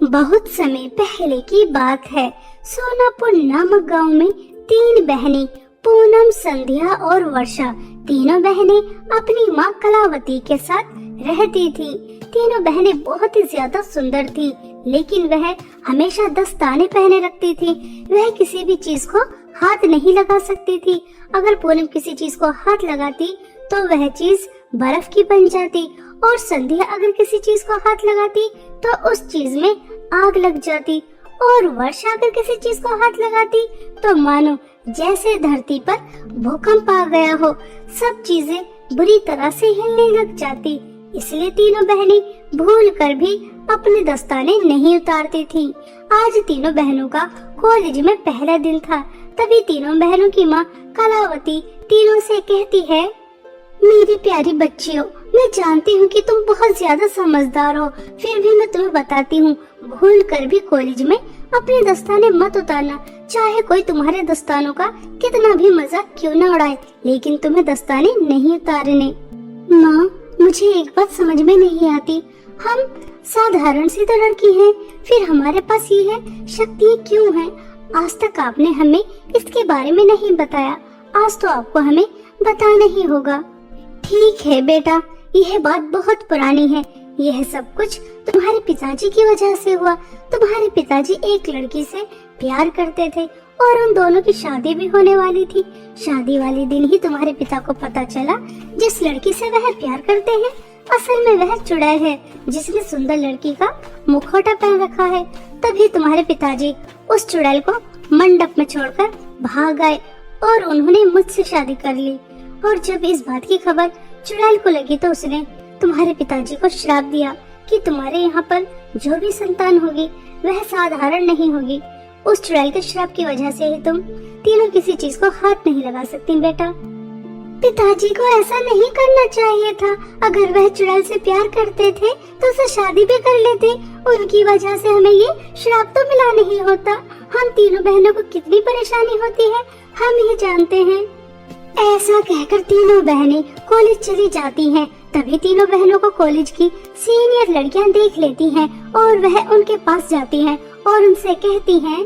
बहुत समय पहले की बात है। सोनापुर नामक गांव में 3 बहनें पूनम, संध्या और वर्षा, तीनों बहनें अपनी माँ कलावती के साथ रहती थी। तीनों बहनें बहुत ही ज्यादा सुंदर थी, लेकिन वह हमेशा दस्ताने पहने रखती थी। वह किसी भी चीज को हाथ नहीं लगा सकती थी। अगर पूनम किसी चीज को हाथ लगाती तो वह चीज बर्फ की बन जाती, और संध्या अगर किसी चीज को हाथ लगाती तो उस चीज में आग लग जाती, और वर्षा अगर किसी चीज को हाथ लगाती तो मानो जैसे धरती पर भूकंप आ गया हो, सब चीजें बुरी तरह से हिलने लग जाती। इसलिए तीनों बहनें भूल कर भी अपने दस्ताने नहीं उतारती थी। आज तीनों बहनों का कॉलेज में पहला दिन था। तभी तीनों बहनों की माँ कलावती तीनों से कहती है, मेरी प्यारी बच्चियों, मैं जानती हूँ कि तुम बहुत ज्यादा समझदार हो, फिर भी मैं तुम्हें बताती हूँ, भूल कर भी कॉलेज में अपने दस्ताने मत उतारना। चाहे कोई तुम्हारे दस्तानों का कितना भी मजाक क्यों न उड़ाए, लेकिन तुम्हें दस्ताने नहीं उतारने। माँ, मुझे एक बात समझ में नहीं आती, हम साधारण सी तो लड़की हैं, फिर हमारे पास ये शक्तियाँ क्यों हैं? आज तक आपने हमें इसके बारे में नहीं बताया, आज तो आपको हमें बताना ही होगा। ठीक है बेटा, यह बात बहुत पुरानी है। यह सब कुछ तुम्हारे पिताजी की वजह से हुआ। तुम्हारे पिताजी एक लड़की से प्यार करते थे और उन दोनों की शादी भी होने वाली थी। शादी वाले दिन ही तुम्हारे पिता को पता चला जिस लड़की से वह प्यार करते हैं असल में वह चुड़ैल है, जिसने सुंदर लड़की का मुखौटा पहन रखा है। तभी तुम्हारे पिताजी उस चुड़ैल को मंडप में छोड़कर भाग आए और उन्होंने मुझसे शादी कर ली। और जब इस बात की खबर चुड़ैल को लगी तो उसने तुम्हारे पिताजी को श्राप दिया कि तुम्हारे यहाँ पर जो भी संतान होगी वह साधारण नहीं होगी। उस चुड़ैल के श्राप की वजह से ही तुम तीनों किसी चीज को हाथ नहीं लगा सकती बेटा। पिताजी को ऐसा नहीं करना चाहिए था। अगर वह चुड़ैल से प्यार करते थे तो उसे शादी भी कर लेते। उनकी वजह से हमें ये श्राप तो मिला नहीं होता। हम तीनों बहनों को कितनी परेशानी होती है हम ही जानते हैं। ऐसा कहकर तीनों बहनें कॉलेज चली जाती हैं। तभी तीनों बहनों को कॉलेज की सीनियर लड़कियां देख लेती हैं और वह उनके पास जाती हैं और उनसे कहती हैं,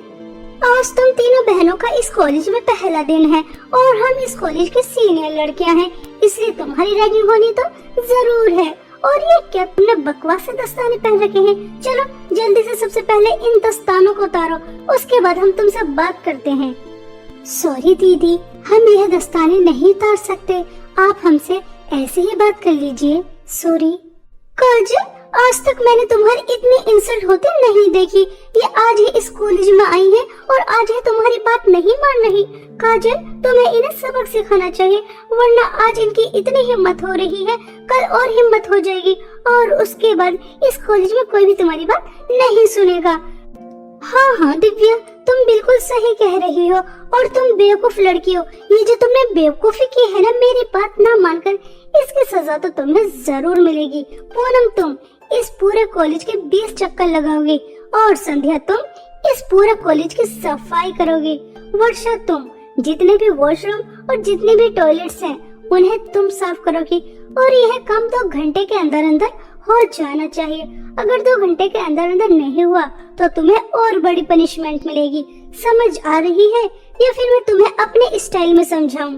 आज तुम तीनों बहनों का इस कॉलेज में पहला दिन है और हम इस कॉलेज की सीनियर लड़कियां हैं, इसलिए तुम्हारी रैगिंग होनी तो जरूर है। और ये क्या तुमने बकवास से दस्ताने पहन रखे हैं? चलो जल्दी से सबसे पहले इन दस्तानों को उतारो, उसके बाद हम तुमसे बात करते हैं। सॉरी दीदी, हम यह दस्ताने नहीं उतार सकते, आप हमसे ऐसे ही बात कर लीजिए। सॉरी। काजल, आज तक मैंने तुम्हारी इतनी इंसल्ट होते नहीं देखी। ये आज ही इस कॉलेज में आई है और आज ही तुम्हारी बात नहीं मान रही। काजल, तुम्हें इन्हें सबक सिखाना चाहिए, वरना आज इनकी इतनी हिम्मत हो रही है, कल और हिम्मत हो जाएगी और उसके बाद इस कॉलेज में कोई भी तुम्हारी बात नहीं सुनेगा। हाँ हाँ दिव्या, तुम बिल्कुल सही कह रही हो और तुम बेवकूफ लड़की हो। ये जो तुमने बेवकूफी की है ना मेरी बात ना मानकर, इसकी सजा तो तुम्हें जरूर मिलेगी। पूनम, तुम इस पूरे कॉलेज के 20 चक्कर लगाओगी और संध्या तुम इस पूरे कॉलेज की सफाई करोगी। वर्षा, तुम जितने भी वॉशरूम और जितने भी टॉयलेट्स हैं उन्हें तुम साफ करोगी और यह काम 2 घंटे के अंदर अंदर हो जाना चाहिए। अगर 2 घंटे के अंदर अंदर नहीं हुआ तो तुम्हें और बड़ी पनिशमेंट मिलेगी। समझ आ रही है या फिर मैं तुम्हें अपने स्टाइल में समझाऊं?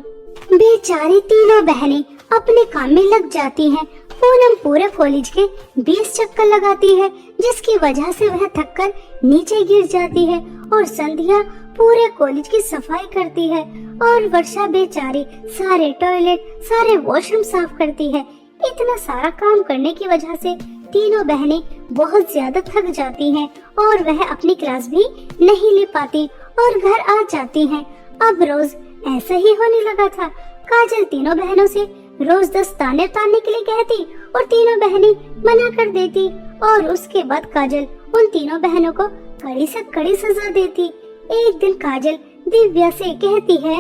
बेचारी तीनों बहनें अपने काम में लग जाती हैं। पूनम पूरे कॉलेज के 20 चक्कर लगाती है, जिसकी वजह से वह थककर नीचे गिर जाती है और संध्या पूरे कॉलेज की सफाई करती है और वर्षा बेचारी सारे टॉयलेट, सारे वॉशरूम साफ करती है। इतना सारा काम करने की वजह से तीनों बहनें बहुत ज्यादा थक जाती हैं और वह अपनी क्लास भी नहीं ले पाती और घर आ जाती हैं। अब रोज ऐसा ही होने लगा था। काजल तीनों बहनों से रोज दस्ताने उतारने के लिए कहती और तीनों बहनें मना कर देती और उसके बाद काजल उन तीनों बहनों को कड़ी से कड़ी सजा देती। एक दिन काजल दिव्या से कहती है,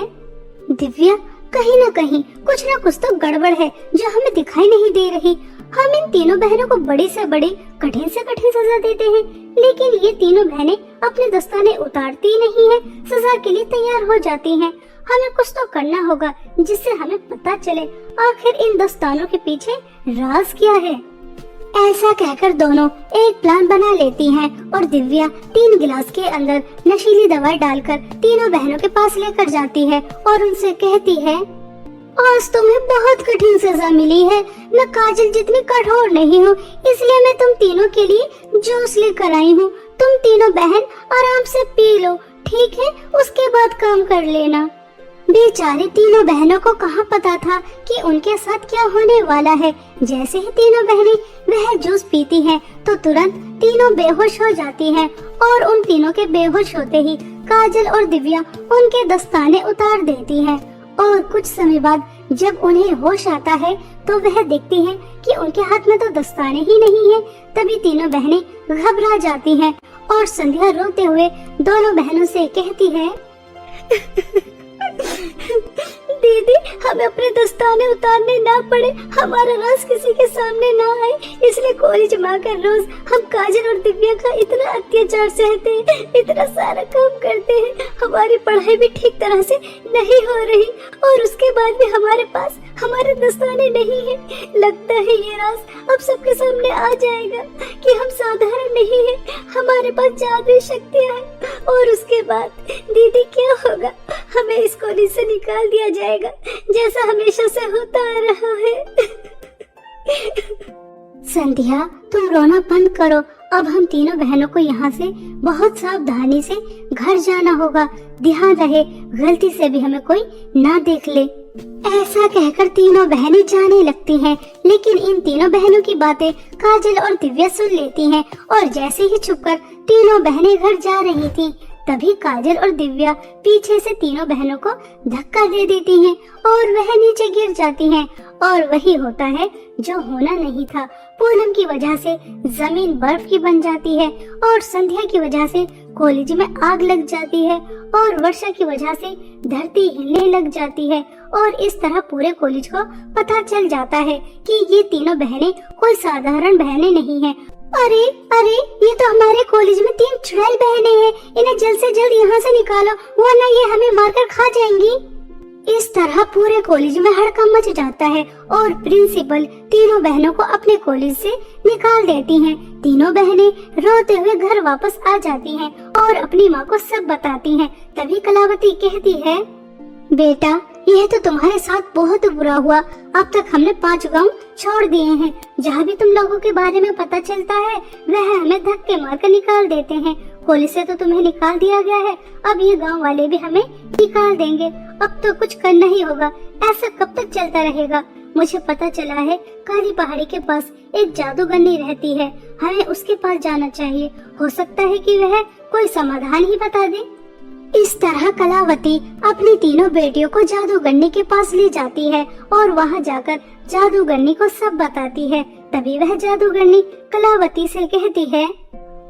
दिव्या, कहीं ना कहीं कुछ ना कुछ तो गड़बड़ है जो हमें दिखाई नहीं दे रही। हम इन तीनों बहनों को बड़ी से बड़ी, कठिन से कठिन सजा देते हैं, लेकिन ये तीनों बहनें अपने दस्ताने उतारती ही नहीं है, सजा के लिए तैयार हो जाती हैं। हमें कुछ तो करना होगा जिससे हमें पता चले आखिर इन दस्तानों के पीछे राज क्या है। ऐसा कहकर दोनों एक प्लान बना लेती हैं और दिव्या 3 गिलास के अंदर नशीली दवाई डालकर तीनों बहनों के पास लेकर जाती है और उनसे कहती है, आज तुम्हें बहुत कठिन सजा मिली है। मैं काजल जितनी कठोर नहीं हूँ, इसलिए मैं तुम तीनों के लिए जूस लेकर आई हूँ। तुम तीनों बहन आराम से पी लो, ठीक है? उसके बाद काम कर लेना। बेचारी तीनों बहनों को कहाँ पता था कि उनके साथ क्या होने वाला है। जैसे ही तीनों बहनें वह जूस पीती हैं, तो तुरंत तीनों बेहोश हो जाती हैं और उन तीनों के बेहोश होते ही काजल और दिव्या उनके दस्ताने उतार देती हैं। और कुछ समय बाद जब उन्हें होश आता है तो वह देखती हैं कि उनके हाथ में तो दस्ताने ही नहीं है। तभी तीनों बहनें घबरा जाती हैं और संध्या रोते हुए दोनों बहनों से कहती है, दीदी, हमें अपने दस्ताने उतारने ना पड़े, हमारा राज किसी के सामने ना आए, इसलिए कोरी जमा कर रोज हम काजल और दिव्या का इतना अत्याचार सहते हैं, इतना सारा काम करते हैं। हमारी पढ़ाई भी ठीक तरह से नहीं हो रही और उसके बाद भी हमारे पास हमारे दस्ताने नहीं है। लगता है ये राज अब सबके सामने आ जाएगा कि हम साधारण नहीं है, हमारे पास जादुई शक्तियाँ हैं। और उसके बाद दीदी क्या होगा? हमें इस कॉलेज से निकाल दिया जाएगा, जैसा हमेशा से होता आ रहा है। संध्या, तुम रोना बंद करो। अब हम तीनों बहनों को यहाँ से बहुत सावधानी से घर जाना होगा। ध्यान रहे गलती से भी हमें कोई ना देख ले। ऐसा कहकर तीनों बहनें जाने लगती हैं, लेकिन इन तीनों बहनों की बातें काजल और दिव्या सुन लेती हैं और जैसे ही छुपकर तीनों बहनें घर जा रही थीं, तभी काजल और दिव्या पीछे से तीनों बहनों को धक्का दे देती हैं और वह नीचे गिर जाती हैं। और वही होता है जो होना नहीं था। पूनम की वजह से जमीन बर्फ की बन जाती है और संध्या की वजह से कॉलेज में आग लग जाती है और वर्षा की वजह से धरती हिलने लग जाती है। और इस तरह पूरे कॉलेज को पता चल जाता है कि ये तीनों बहनें कोई साधारण बहनें नहीं हैं। अरे अरे, ये तो हमारे कॉलेज में 3 चुड़ैल बहनें हैं। इन्हें जल्द से जल्द यहाँ से निकालो, वरना ये हमें मारकर खा जाएंगी। इस तरह पूरे कॉलेज में हड़कंप मच जाता है और प्रिंसिपल तीनों बहनों को अपने कॉलेज से निकाल देती हैं। तीनों बहनें रोते हुए घर वापस आ जाती हैं और अपनी माँ को सब बताती हैं। तभी कलावती कहती है, बेटा, यह तो तुम्हारे साथ बहुत बुरा हुआ। अब तक हमने 5 गांव छोड़ दिए हैं। जहाँ भी तुम लोगों के बारे में पता चलता है वह हमें धक्के मारकर निकाल देते हैं। कॉलेज से तो तुम्हें निकाल दिया गया है, अब ये गांव वाले भी हमें निकाल देंगे। अब तो कुछ करना ही होगा। ऐसा कब तक चलता रहेगा? मुझे पता चला है काली पहाड़ी के पास एक जादूगरनी रहती है, हमें उसके पास जाना चाहिए। हो सकता है कि वह कोई समाधान ही बता दे। इस तरह कलावती अपनी तीनों बेटियों को जादूगरनी के पास ले जाती है और वहां जाकर जादूगरनी को सब बताती है। तभी वह जादूगरनी कलावती से कहती है,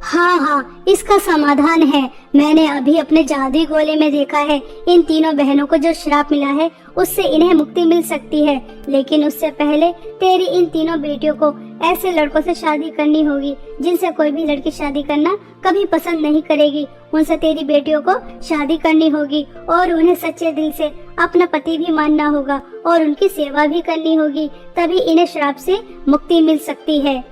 हाँ, इसका समाधान है। मैंने अभी अपने जादुई गोले में देखा है। इन तीनों बहनों को जो श्राप मिला है उससे इन्हें मुक्ति मिल सकती है, लेकिन उससे पहले तेरी इन तीनों बेटियों को ऐसे लड़कों से शादी करनी होगी जिनसे कोई भी लड़की शादी करना कभी पसंद नहीं करेगी। उनसे तेरी बेटियों को शादी करनी होगी और उन्हें सच्चे दिल से अपना पति भी मानना होगा और उनकी सेवा भी करनी होगी, तभी इन्हें श्राप से मुक्ति मिल सकती है।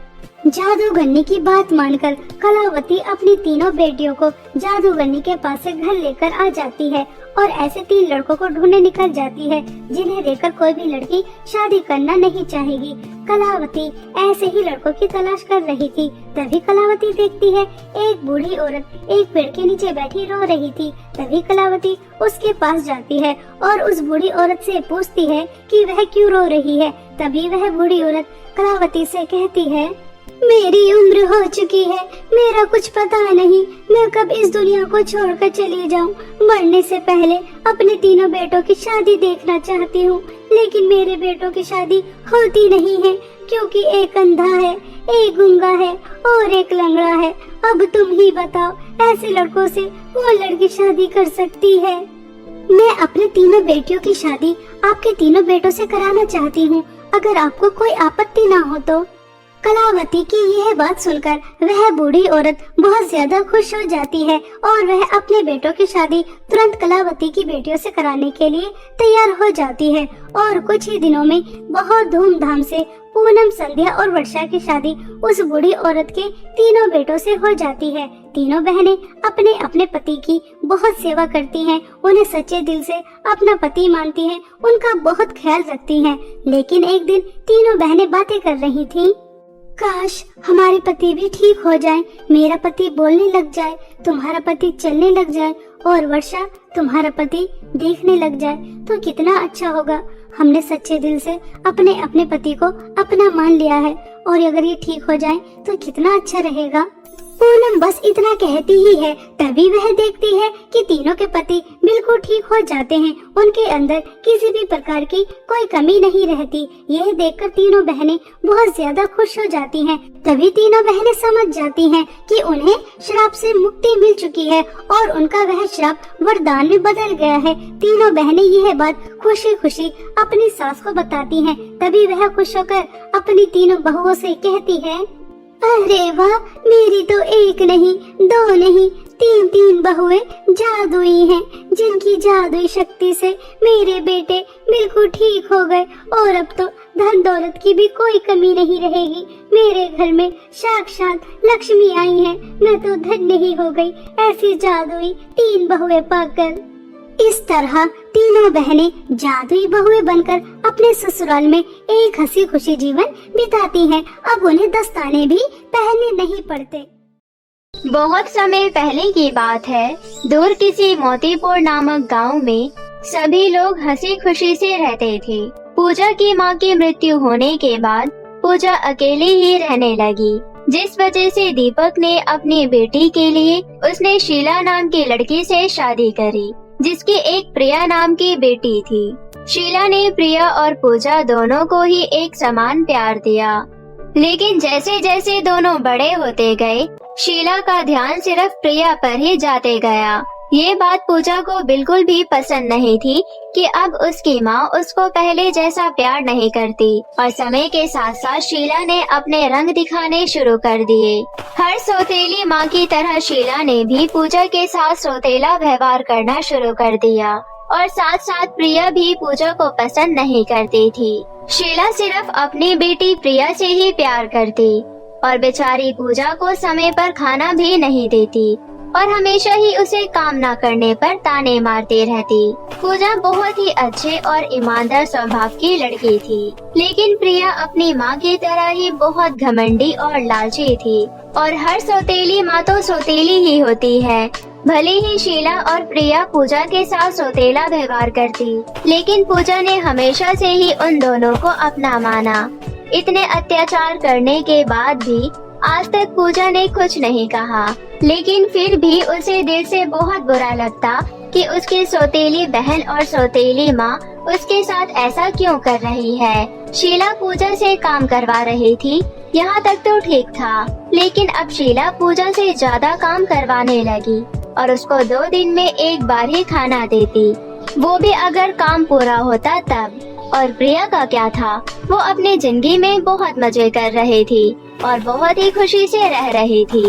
जादूगरनी की बात मानकर कलावती अपनी तीनों बेटियों को जादूगरनी के पास से घर लेकर आ जाती है और ऐसे 3 लड़कों को ढूंढने निकल जाती है जिन्हें देखकर कोई भी लड़की शादी करना नहीं चाहेगी। कलावती ऐसे ही लड़कों की तलाश कर रही थी। तभी कलावती देखती है एक बूढ़ी औरत एक पेड़ के नीचे बैठी रो रही थी। तभी कलावती उसके पास जाती है और उस बूढ़ी औरत से पूछती है कि वह क्यों रो रही है। तभी वह बूढ़ी औरत कलावती से कहती है, मेरी उम्र हो चुकी है, मेरा कुछ पता नहीं मैं कब इस दुनिया को छोड़कर चली जाऊं। मरने से पहले अपने तीनों बेटों की शादी देखना चाहती हूँ, लेकिन मेरे बेटों की शादी होती नहीं है क्योंकि एक अंधा है, एक गूंगा है और एक लंगड़ा है। अब तुम ही बताओ, ऐसे लड़कों से वो लड़की शादी कर सकती है? मैं अपने तीनों बेटियों की शादी आपके तीनों बेटों से कराना चाहती हूँ, अगर आपको कोई आपत्ति ना हो तो। कलावती की यह बात सुनकर वह बूढ़ी औरत बहुत ज्यादा खुश हो जाती है और वह अपने बेटों की शादी तुरंत कलावती की बेटियों से कराने के लिए तैयार हो जाती है। और कुछ ही दिनों में बहुत धूमधाम से पूनम, संध्या और वर्षा की शादी उस बूढ़ी औरत के तीनों बेटों से हो जाती है। तीनों बहनें अपने अपने पति की बहुत सेवा करती हैं, उन्हें सच्चे दिल से अपना पति मानती हैं, उनका बहुत ख्याल रखती हैं। लेकिन एक दिन तीनों बहनें बातें कर रही थीं। काश हमारे पति भी ठीक हो जाएं, मेरा पति बोलने लग जाए, तुम्हारा पति चलने लग जाए और वर्षा तुम्हारा पति देखने लग जाए तो कितना अच्छा होगा। हमने सच्चे दिल से अपने अपने पति को अपना मान लिया है और अगर ये ठीक हो जाए तो कितना अच्छा रहेगा। पूनम बस इतना कहती ही है, तभी वह देखती है कि तीनों के पति बिल्कुल ठीक हो जाते हैं, उनके अंदर किसी भी प्रकार की कोई कमी नहीं रहती। यह देखकर तीनों बहनें बहुत ज्यादा खुश हो जाती हैं। तभी तीनों बहनें समझ जाती हैं कि उन्हें श्राप से मुक्ति मिल चुकी है और उनका वह श्राप वरदान में बदल गया है। तीनों बहनें यह बात खुशी खुशी अपनी सास को बताती हैं। तभी वह खुश होकर अपनी तीनों बहुओं से कहती है, अरे वाह, मेरी तो एक नहीं, दो नहीं, तीन तीन बहुएं जादुई हैं, जिनकी जादुई शक्ति से मेरे बेटे बिल्कुल ठीक हो गए और अब तो धन दौलत की भी कोई कमी नहीं रहेगी। मेरे घर में साक्षात लक्ष्मी आई है, मैं तो धन्य ही हो गई ऐसी जादुई तीन बहुएं पाकर। इस तरह तीनों बहनें जादुई बहुएं बनकर अपने ससुराल में एक हंसी खुशी जीवन बिताती हैं। अब उन्हें दस्ताने भी पहनने नहीं पड़ते। बहुत समय पहले की बात है, दूर किसी मोतीपुर नामक गांव में सभी लोग हंसी खुशी से रहते थे। पूजा की मां की मृत्यु होने के बाद पूजा अकेली ही रहने लगी, जिस वजह से दीपक ने अपनी बेटी के लिए उसने शीला नाम की लड़की से शादी करी, जिसकी एक प्रिया नाम की बेटी थी। शीला ने प्रिया और पूजा दोनों को ही एक समान प्यार दिया, लेकिन जैसे जैसे दोनों बड़े होते गए, शीला का ध्यान सिर्फ प्रिया पर ही जाते गया। ये बात पूजा को बिल्कुल भी पसंद नहीं थी कि अब उसकी माँ उसको पहले जैसा प्यार नहीं करती और समय के साथ साथ शीला ने अपने रंग दिखाने शुरू कर दिए। हर सौतेली माँ की तरह शीला ने भी पूजा के साथ सौतेला व्यवहार करना शुरू कर दिया और साथ साथ प्रिया भी पूजा को पसंद नहीं करती थी। शीला सिर्फ अपनी बेटी प्रिया से ही प्यार करती और बेचारी पूजा को समय पर खाना भी नहीं देती और हमेशा ही उसे काम न करने पर ताने मारती रहती। पूजा बहुत ही अच्छे और ईमानदार स्वभाव की लड़की थी, लेकिन प्रिया अपनी माँ की तरह ही बहुत घमंडी और लालची थी और हर सौतेली माँ तो सौतेली ही होती है। भले ही शीला और प्रिया पूजा के साथ सौतेला व्यवहार करती, लेकिन पूजा ने हमेशा से ही उन दोनों को अपना माना। इतने अत्याचार करने के बाद भी आज तक पूजा ने कुछ नहीं कहा, लेकिन फिर भी उसे दिल से बहुत बुरा लगता कि उसकी सौतेली बहन और सौतेली माँ उसके साथ ऐसा क्यों कर रही है। शीला पूजा से काम करवा रही थी, यहाँ तक तो ठीक था, लेकिन अब शीला पूजा से ज्यादा काम करवाने लगी और उसको 2 दिन में एक बार ही खाना देती, वो भी अगर काम पूरा होता तब। और प्रिया का क्या था, वो अपनी जिंदगी में बहुत मजे कर रही थी और बहुत ही खुशी से रह रही थी।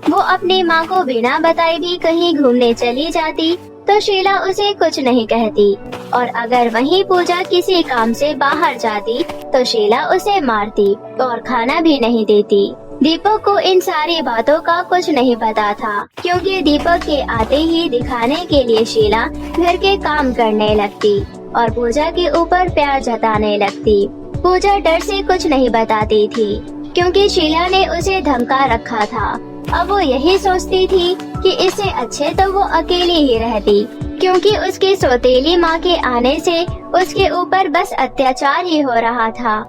वो अपनी माँ को बिना बताए भी कहीं घूमने चली जाती तो शीला उसे कुछ नहीं कहती, और अगर वहीं पूजा किसी काम से बाहर जाती तो शीला उसे मारती और खाना भी नहीं देती। दीपक को इन सारी बातों का कुछ नहीं पता था, क्योंकि दीपक के आते ही दिखाने के लिए शीला घर के काम करने लगती और पूजा के ऊपर प्यार जताने लगती। पूजा डर से कुछ नहीं बताती थी, क्योंकि शीला ने उसे धमका रखा था। अब वो यही सोचती थी कि इससे अच्छे तो वो अकेली ही रहती, क्योंकि उसकी सौतेली माँ के आने से उसके ऊपर बस अत्याचार ही हो रहा था।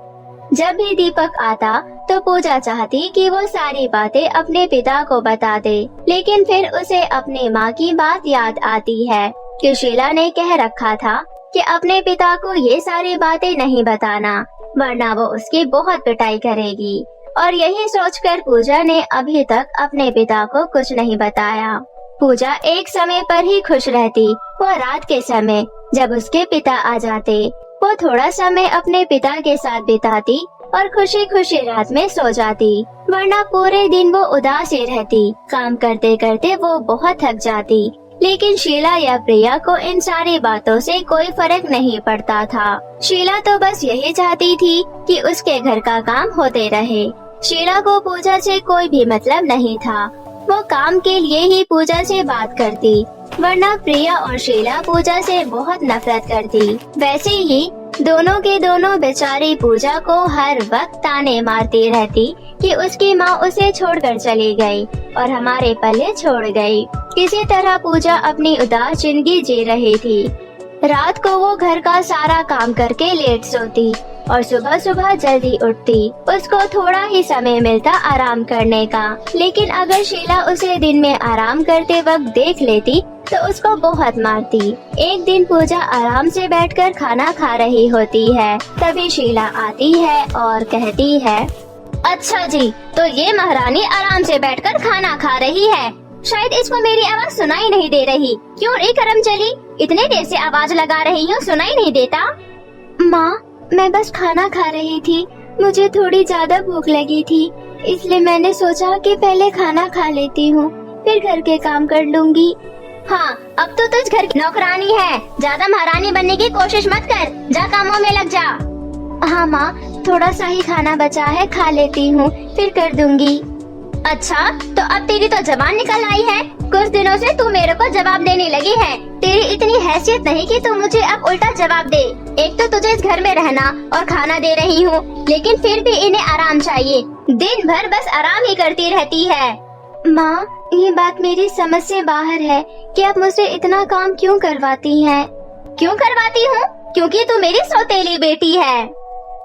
जब भी दीपक आता तो पूजा चाहती कि वो सारी बातें अपने पिता को बता दे, लेकिन फिर उसे अपनी माँ की बात याद आती है कि शीला ने कह रखा था कि अपने पिता को ये सारी बातें नहीं बताना, वरना वो उसकी बहुत पिटाई करेगी। और यही सोचकर पूजा ने अभी तक अपने पिता को कुछ नहीं बताया। पूजा एक समय पर ही खुश रहती, वो रात के समय जब उसके पिता आ जाते। वो थोड़ा समय अपने पिता के साथ बिताती और खुशी खुशी रात में सो जाती, वरना पूरे दिन वो उदास ही रहती। काम करते करते वो बहुत थक जाती, लेकिन शीला या प्रिया को इन सारी बातों से कोई फर्क नहीं पड़ता था। शीला तो बस यही चाहती थी कि उसके घर का काम होते रहे। शीला को पूजा से कोई भी मतलब नहीं था, वो काम के लिए ही पूजा से बात करती, वरना प्रिया और शीला पूजा से बहुत नफरत करती। वैसे ही दोनों के दोनों बेचारी पूजा को हर वक्त ताने मारती रहती कि उसकी माँ उसे छोड़कर चली गई और हमारे पल्ले छोड़ गई। किसी तरह पूजा अपनी उदास जिंदगी जी रही थी। रात को वो घर का सारा काम करके लेट सोती और सुबह सुबह जल्दी उठती। उसको थोड़ा ही समय मिलता आराम करने का, लेकिन अगर शीला उसे दिन में आराम करते वक्त देख लेती तो उसको बहुत मारती। एक दिन पूजा आराम से बैठकर खाना खा रही होती है, तभी शीला आती है और कहती है, अच्छा जी, तो ये महारानी आराम से बैठकर खाना खा रही है। शायद इसको मेरी आवाज सुनाई नहीं दे रही। क्यों रे करम चली, इतने देर से आवाज लगा रही हूँ, सुनाई नहीं देता? माँ, मैं बस खाना खा रही थी, मुझे थोड़ी ज्यादा भूख लगी थी, इसलिए मैंने सोचा कि पहले खाना खा लेती हूँ, फिर घर के काम कर लूंगी। हाँ, अब तो तुझ घर की नौकरानी है, ज्यादा महारानी बनने की कोशिश मत कर, जा कामों में लग जा। हाँ माँ, थोड़ा सा ही खाना बचा है, खा लेती हूँ, फिर कर दूंगी। अच्छा, तो अब तेरी तो जबान निकल आई है। कुछ दिनों से तू मेरे को जवाब देने लगी है। तेरी इतनी हैसियत नहीं कि तू मुझे अब उल्टा जवाब दे। एक तो तुझे इस घर में रहना और खाना दे रही हूँ, लेकिन फिर भी इन्हें आराम चाहिए। दिन भर बस आराम ही करती रहती है। माँ, ये बात मेरी समझ से बाहर है कि आप मुझसे इतना काम क्यों करवाती हैं? क्यों करवाती हूँ? क्योंकि तू मेरी सौतेली बेटी है।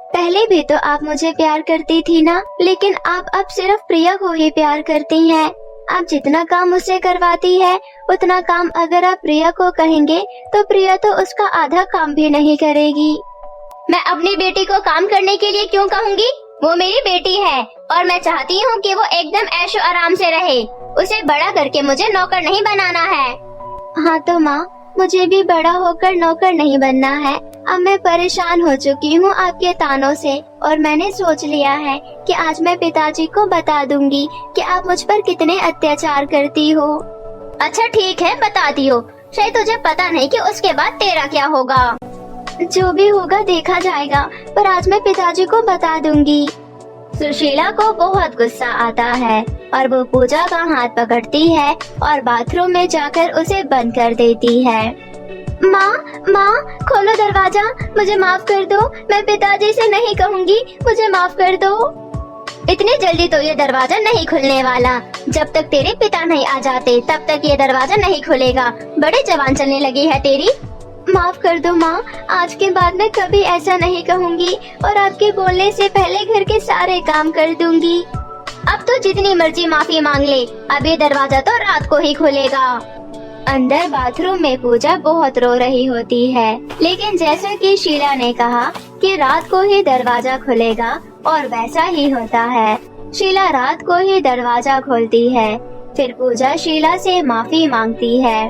पहले भी तो आप मुझे प्यार करती थी ना, लेकिन आप अब सिर्फ प्रिया को ही प्यार करती हैं। आप जितना काम मुझसे करवाती है, उतना काम अगर आप प्रिया को कहेंगे तो प्रिया तो उसका आधा काम भी नहीं करेगी। मैं अपनी बेटी को काम करने के लिए क्यों कहूँगी? वो मेरी बेटी है और मैं चाहती हूँ कि वो एकदम ऐशो आराम से रहे। उसे बड़ा करके मुझे नौकर नहीं बनाना है। हाँ तो माँ, मुझे भी बड़ा होकर नौकर नहीं बनना है। अब मैं परेशान हो चुकी हूँ आपके तानों से, और मैंने सोच लिया है कि आज मैं पिताजी को बता दूंगी कि आप मुझ पर कितने अत्याचार करती हो। अच्छा ठीक है, बताती हो। शायद तुझे पता नहीं कि उसके बाद तेरा क्या होगा। जो भी होगा देखा जाएगा, पर आज मैं पिताजी को बता दूंगी। सुशीला को बहुत गुस्सा आता है और वो पूजा का हाथ पकड़ती है और बाथरूम में जाकर उसे बंद कर देती है। माँ, माँ, खोलो दरवाजा, मुझे माफ कर दो, मैं पिताजी से नहीं कहूँगी, मुझे माफ कर दो। इतनी जल्दी तो ये दरवाजा नहीं खुलने वाला। जब तक तेरे पिता नहीं आ जाते तब तक ये दरवाजा नहीं खुलेगा। बड़ी जबान चलने लगी है तेरी। माफ कर दो माँ, आज के बाद मैं कभी ऐसा नहीं कहूँगी और आपके बोलने से पहले घर के सारे काम कर दूंगी। अब तो जितनी मर्जी माफी मांग ले, अब ये दरवाजा तो रात को ही खुलेगा। अंदर बाथरूम में पूजा बहुत रो रही होती है, लेकिन जैसा कि शीला ने कहा कि रात को ही दरवाजा खुलेगा, और वैसा ही होता है। शीला रात को ही दरवाजा खोलती है। फिर पूजा शीला से माफी मांगती है।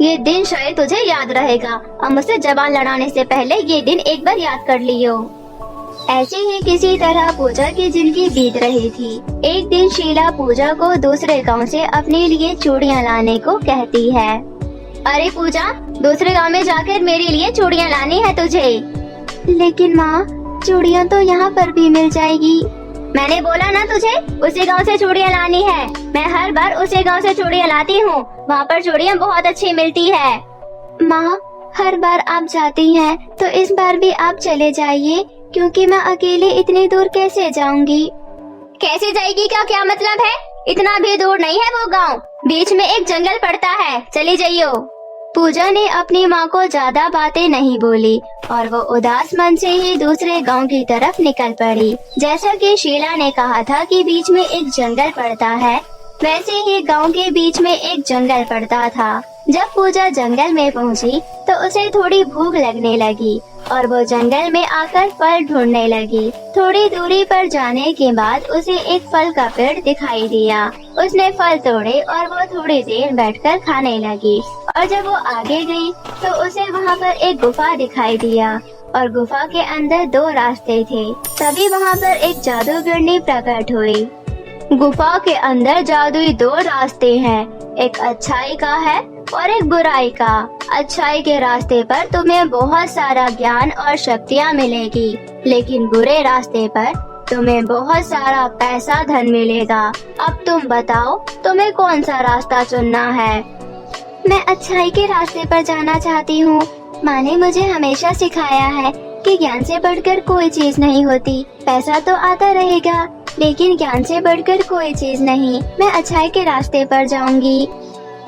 ये दिन शायद तुझे याद रहेगा। अब मुझसे जबान लड़ाने से पहले ये दिन एक बार याद कर लियो। ऐसे ही किसी तरह पूजा की जिंदगी बीत रही थी। एक दिन शीला पूजा को दूसरे गांव से अपने लिए चूड़ियां लाने को कहती है। अरे पूजा, दूसरे गांव में जाकर मेरे लिए चूड़ियां लानी है तुझे। लेकिन माँ, चूड़ियां तो यहाँ पर भी मिल जाएगी। मैंने बोला ना तुझे, उसी गांव से चूड़ियां लानी है। मैं हर बार उसी गांव से चूड़ियां लाती हूँ, वहाँ पर चूड़ियां बहुत अच्छी मिलती है। माँ, हर बार आप जाती हैं, तो इस बार भी आप चले जाइए, क्योंकि मैं अकेले इतनी दूर कैसे जाऊंगी। कैसे जाएगी का क्या मतलब है? इतना भी दूर नहीं है वो गांव, बीच में एक जंगल पड़ता है, चली जाइयो। पूजा ने अपनी माँ को ज्यादा बातें नहीं बोली और वो उदास मन से ही दूसरे गांव की तरफ निकल पड़ी। जैसा कि शीला ने कहा था कि बीच में एक जंगल पड़ता है, वैसे ही गांव के बीच में एक जंगल पड़ता था। जब पूजा जंगल में पहुंची तो उसे थोड़ी भूख लगने लगी और वो जंगल में आकर फल ढूंढने लगी। थोड़ी दूरी पर जाने के बाद उसे एक फल का पेड़ दिखाई दिया। उसने फल तोड़े और वो थोड़ी देर बैठकर खाने लगी, और जब वो आगे गई तो उसे वहाँ पर एक गुफा दिखाई दिया। और गुफा के अंदर 2 रास्ते थे। तभी वहाँ पर एक जादूगरनी प्रकट हुई। गुफा के अंदर जादुई 2 रास्ते हैं, एक अच्छाई का है और एक बुराई का। अच्छाई के रास्ते पर तुम्हें बहुत सारा ज्ञान और शक्तियाँ मिलेगी, लेकिन बुरे रास्ते पर तुम्हें बहुत सारा पैसा धन मिलेगा। अब तुम बताओ तुम्हें कौन सा रास्ता चुनना है? मैं अच्छाई के रास्ते पर जाना चाहती हूँ। माँ ने मुझे हमेशा सिखाया है कि ज्ञान से बढ़कर कोई चीज नहीं होती। पैसा तो आता रहेगा, लेकिन ज्ञान से बढ़कर कोई चीज नहीं। मैं अच्छाई के रास्ते पर जाऊंगी।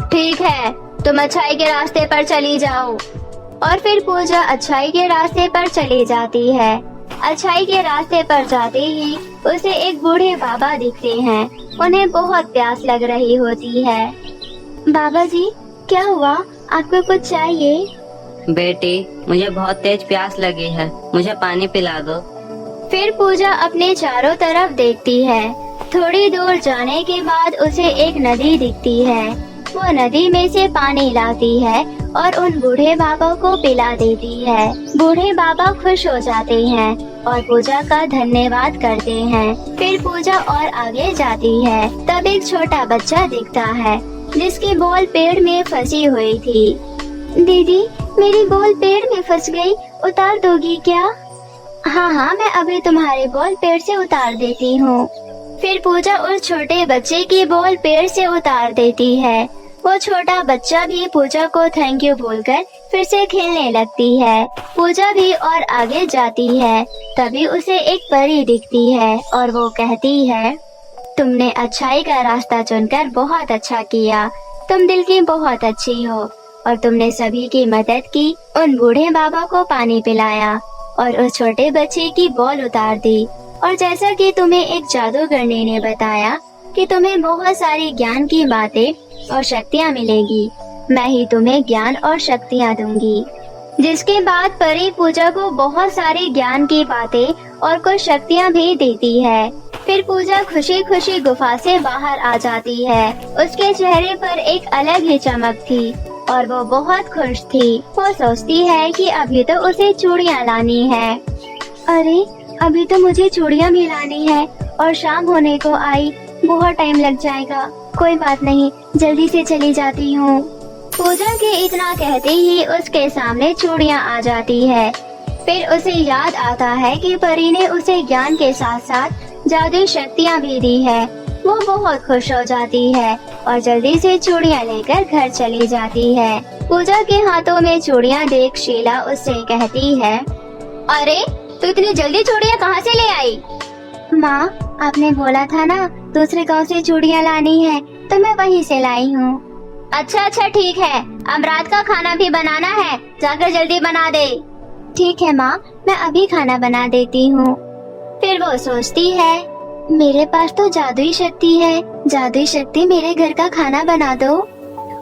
ठीक है, तुम अच्छाई के रास्ते पर चली जाओ। और फिर पूजा अच्छाई के रास्ते पर चली जाती है। अच्छाई के रास्ते पर जाते ही उसे एक बूढ़े बाबा दिखते हैं। उन्हें बहुत प्यास लग रही होती है। बाबा जी, क्या हुआ? आपको कुछ चाहिए? बेटी, मुझे बहुत तेज प्यास लगी है, मुझे पानी पिला दो। फिर पूजा अपने चारों तरफ देखती है। थोड़ी दूर जाने के बाद उसे एक नदी दिखती है। वो नदी में से पानी लाती है और उन बूढ़े बाबा को पिला देती है। बूढ़े बाबा खुश हो जाते हैं और पूजा का धन्यवाद करते हैं। फिर पूजा और आगे जाती है। तब एक छोटा बच्चा दिखता है जिसकी बॉल पेड़ में फंसी हुई थी। दीदी, मेरी बॉल पेड़ में फंस गई, उतार दोगी क्या? हाँ, मैं अभी तुम्हारी बॉल पेड़ से उतार देती हूँ। फिर पूजा उस छोटे बच्चे की बॉल पेड़ से उतार देती है। वो छोटा बच्चा भी पूजा को थैंक यू बोलकर फिर से खेलने लगती है। पूजा भी और आगे जाती है। तभी उसे एक परी दिखती है और वो कहती है, तुमने अच्छाई का रास्ता चुनकर बहुत अच्छा किया। तुम दिल की बहुत अच्छी हो और तुमने सभी की मदद की। उन बूढ़े बाबा को पानी पिलाया और उस छोटे बच्चे की बॉल उतार दी। और जैसा कि तुम्हें एक जादूगरनी ने बताया कि तुम्हें बहुत सारी ज्ञान की बातें और शक्तियाँ मिलेगी, मैं ही तुम्हें ज्ञान और शक्तियाँ दूंगी। जिसके बाद परी पूजा को बहुत सारी ज्ञान की बातें और कुछ शक्तियाँ भी देती है। फिर पूजा खुशी खुशी गुफा से बाहर आ जाती है। उसके चेहरे पर एक अलग ही चमक थी और वो बहुत खुश थी। वो सोचती है कि अभी तो उसे चूड़ियाँ लानी है। अरे, अभी तो मुझे चूड़ियाँ भी लानी है और शाम होने को आई, बहुत टाइम लग जाएगा। कोई बात नहीं, जल्दी से चली जाती हूँ। पूजा के इतना कहते ही उसके सामने चूड़ियाँ आ जाती है। फिर उसे याद आता है कि परी ने उसे ज्ञान के साथ साथ जादुई शक्तियाँ भी दी है। वो बहुत खुश हो जाती है और जल्दी से चूड़ियाँ लेकर घर चली जाती है। पूजा के हाथों में चूड़ियाँ देख शीला उससे कहती है, अरे, तू इतनी जल्दी चूड़ियाँ कहाँ से ले आई? माँ, आपने बोला था ना दूसरे गांव से चूड़ियाँ लानी है, तो मैं वहीं से लाई हूँ। अच्छा, ठीक है। अब रात का खाना भी बनाना है, जाकर जल्दी बना दे। ठीक है माँ, मैं अभी खाना बना देती हूँ। फिर वो सोचती है, मेरे पास तो जादुई शक्ति है, जादुई शक्ति मेरे घर का खाना बना दो।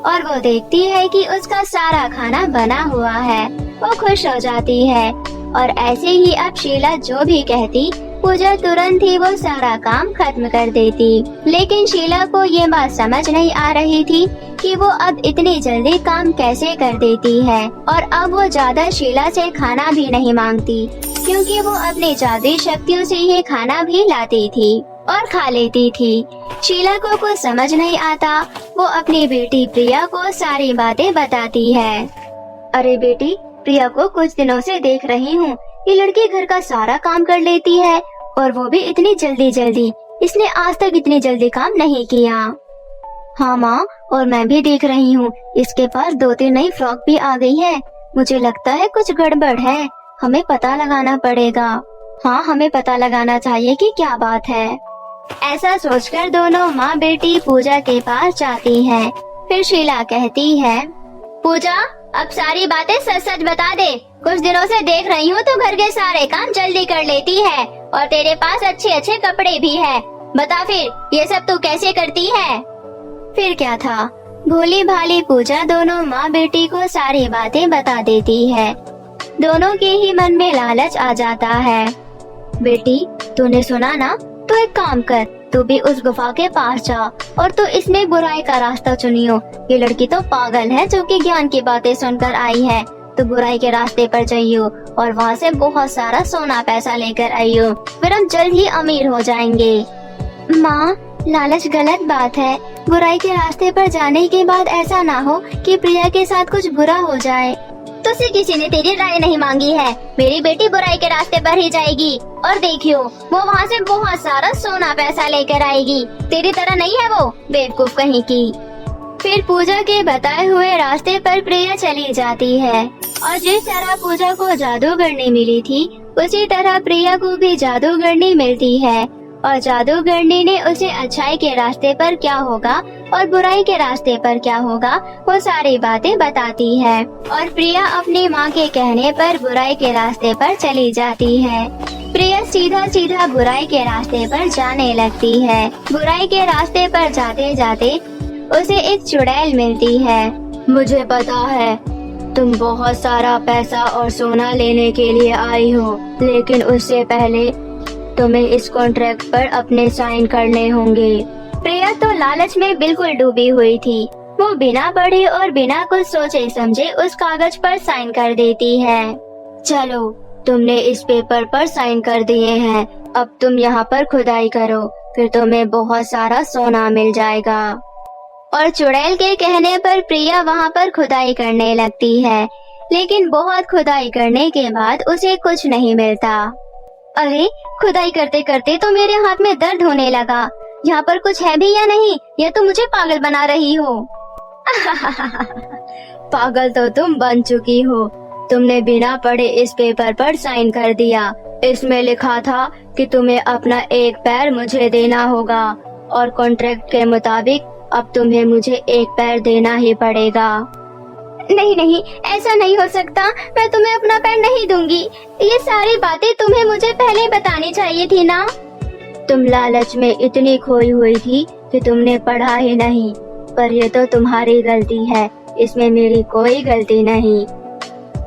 और वो देखती है कि उसका सारा खाना बना हुआ है। वो खुश हो जाती है और ऐसे ही अब शीला जो भी कहती, पूजा तुरंत ही वो सारा काम खत्म कर देती। लेकिन शीला को ये बात समझ नहीं आ रही थी कि वो अब इतनी जल्दी काम कैसे कर देती है। और अब वो ज्यादा शीला से खाना भी नहीं मांगती, क्योंकि वो अपनी जादुई शक्तियों से ही खाना भी लाती थी और खा लेती थी। शीला को कुछ समझ नहीं आता। वो अपनी बेटी प्रिया को सारी बातें बताती है। अरे बेटी, प्रिया को कुछ दिनों से देख रही हूँ, ये लड़की घर का सारा काम कर लेती है और वो भी इतनी जल्दी। इसने आज तक इतनी जल्दी काम नहीं किया। हाँ माँ, और मैं भी देख रही हूँ इसके पास 2-3 नई फ्रॉक भी आ गई है। मुझे लगता है कुछ गड़बड़ है, हमें पता लगाना पड़ेगा। हाँ, हमें पता लगाना चाहिए कि क्या बात है। ऐसा सोचकर दोनों माँ बेटी पूजा के पास जाती हैं। फिर शीला कहती है, पूजा, अब सारी बातें सच बता दे। कुछ दिनों से देख रही हूँ तो घर के सारे काम जल्दी कर लेती है और तेरे पास अच्छे कपड़े भी है। बता फिर, ये सब तू कैसे करती है? फिर क्या था, भोली भाली पूजा दोनों माँ बेटी को सारी बातें बता देती है। दोनों के ही मन में लालच आ जाता है। बेटी, तूने सुना ना, तो एक काम कर, तू भी उस गुफा के पास जा और तू इसमें बुराई का रास्ता चुनियो। ये लड़की तो पागल है जो कि ज्ञान की बातें सुनकर आई है। वक्त बुराई के रास्ते पर जाइयो और वहाँ से बहुत सारा सोना पैसा लेकर आइयो, फिर हम जल्द ही अमीर हो जाएंगे। माँ, लालच गलत बात है। बुराई के रास्ते पर जाने के बाद ऐसा ना हो कि प्रिया के साथ कुछ बुरा हो जाए। तुझसे किसी ने तेरी राय नहीं मांगी है। मेरी बेटी बुराई के रास्ते पर ही जाएगी और देखियो वो वहाँ से बहुत सारा सोना पैसा लेकर आएगी। तेरी तरह नहीं है वो, बेवकूफ कहीं की। फिर पूजा के बताए हुए रास्ते पर प्रिया चली जाती है और जिस तरह पूजा को जादूगरनी मिली थी उसी तरह प्रिया को भी जादूगरनी मिलती है और जादूगरनी ने उसे अच्छाई के रास्ते पर क्या होगा और बुराई के रास्ते पर क्या होगा वो सारी बातें बताती है और प्रिया अपनी माँ के कहने पर बुराई के रास्ते पर चली जाती है। प्रिया सीधा सीधा बुराई के रास्ते पर जाने लगती है। बुराई के रास्ते पर जाते जाते उसे एक चुड़ैल मिलती है। मुझे पता है तुम बहुत सारा पैसा और सोना लेने के लिए आई हो, लेकिन उससे पहले तुम्हें इस कॉन्ट्रैक्ट पर अपने साइन करने होंगे। प्रिया तो लालच में बिल्कुल डूबी हुई थी। वो बिना पढ़े और बिना कुछ सोचे समझे उस कागज पर साइन कर देती है। चलो, तुमने इस पेपर पर साइन कर दिए हैं, अब तुम यहाँ पर खुदाई करो, फिर तुम्हें बहुत सारा सोना मिल जाएगा। और चुड़ैल के कहने पर प्रिया वहाँ पर खुदाई करने लगती है, लेकिन बहुत खुदाई करने के बाद उसे कुछ नहीं मिलता। अरे, खुदाई करते करते तो मेरे हाथ में दर्द होने लगा। यहाँ पर कुछ है भी या नहीं, या तो मुझे पागल बना रही हो। पागल तो तुम बन चुकी हो। तुमने बिना पढ़े इस पेपर पर साइन कर दिया। इसमें लिखा था कि तुम्हें अपना एक पैर मुझे देना होगा और कॉन्ट्रैक्ट के मुताबिक अब तुम्हें मुझे एक पैर देना ही पड़ेगा। नहीं नहीं, ऐसा नहीं हो सकता। मैं तुम्हें अपना पैर नहीं दूंगी। ये सारी बातें तुम्हें मुझे पहले बतानी चाहिए थी ना। तुम लालच में इतनी खोई हुई थी कि तुमने पढ़ा ही नहीं, पर ये तो तुम्हारी गलती है, इसमें मेरी कोई गलती नहीं।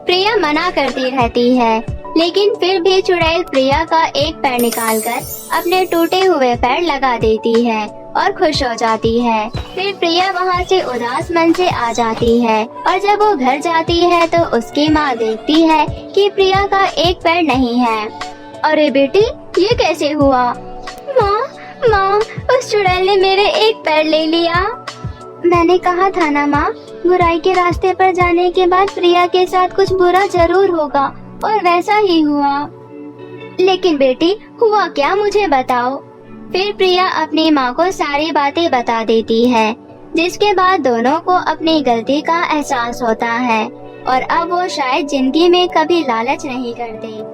प्रिया मना करती रहती है, लेकिन फिर भी चुड़ैल प्रिया का एक पैर निकालकर अपने टूटे हुए पैर लगा देती है और खुश हो जाती है। फिर प्रिया वहाँ से उदास मन से आ जाती है और जब वो घर जाती है तो उसकी माँ देखती है कि प्रिया का एक पैर नहीं है। अरे बेटी, ये कैसे हुआ? माँ, उस चुड़ैल ने मेरे एक पैर ले लिया। मैंने कहा था ना माँ, बुराई के रास्ते पर जाने के बाद प्रिया के साथ कुछ बुरा जरूर होगा, और वैसा ही हुआ। लेकिन बेटी, हुआ क्या, मुझे बताओ। फिर प्रिया अपनी माँ को सारी बातें बता देती है, जिसके बाद दोनों को अपनी गलती का एहसास होता है और अब वो शायद जिंदगी में कभी लालच नहीं करते।